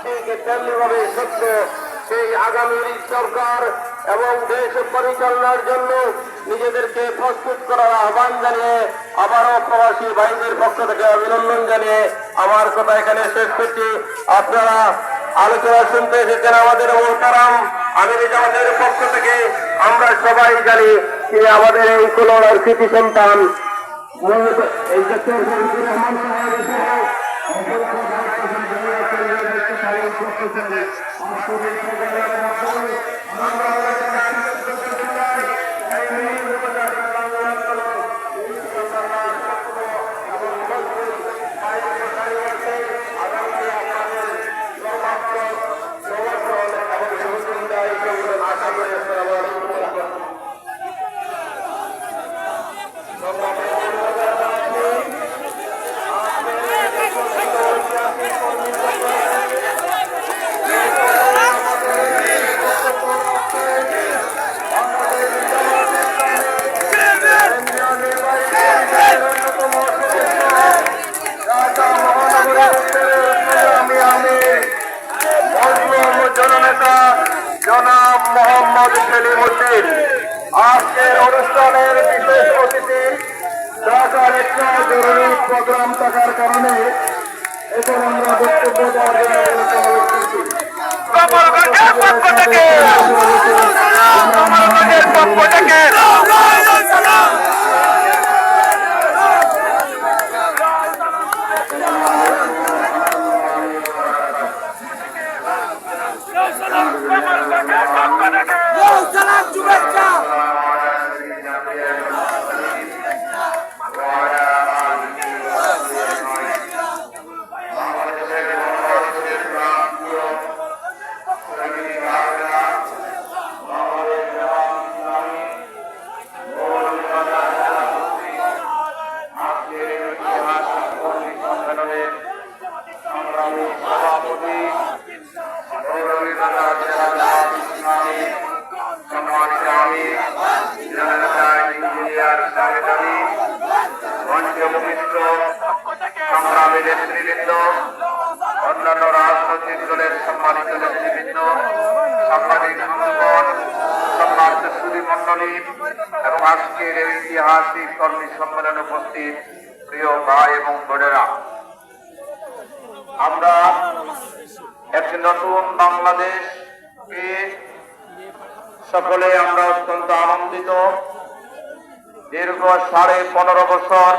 ঠিক তেমনিভাবে সত্য সেই আগামীর সরকার এবং দেশ পরিচালনার জন্য নিজেদেরকে প্রস্তুত করার আহ্বান জানিয়ে আবারও প্রবাসী ভাইদের পক্ষ থেকে অভিনন্দন জানিয়ে আমার কথা এখানে শেষ করছি। আপনারা আলোচনা শুনতে এসেছেন আমাদের মোহতারাম আমির জামাতের পক্ষ থেকে। আমরা সবাই জানি তিনি আমাদের এই কুলনার কৃতি সন্তান এই ডক্টর শরীফুর রহমান সাহেব জননেতা জনাব মোহাম্মদ সেলিমউদ্দিন আজকের অনুষ্ঠানের বিশেষ অতিথি। ঢাকার একটা জরুরি প্রোগ্রাম থাকার কারণে এখন আমরা বক্তব্য দেওয়ার সংগ্রামী নেতৃবৃন্দ, অন্যান্য রাজনৈতিক দলের সম্মানিত নেতৃবৃন্দ, সাংবাদিক বন্ধুগণ, সম্মানিত সুধী মণ্ডলী এবং আজকের এই ঐতিহাসিক কর্মী সম্মেলনে উপস্থিত প্রিয় ভাই এবং বোনেরা, আমরা একটি নতুন বাংলাদেশ পেয়ে সকলে আমরা অত্যন্ত আনন্দিত। দীর্ঘ 15.5 বছর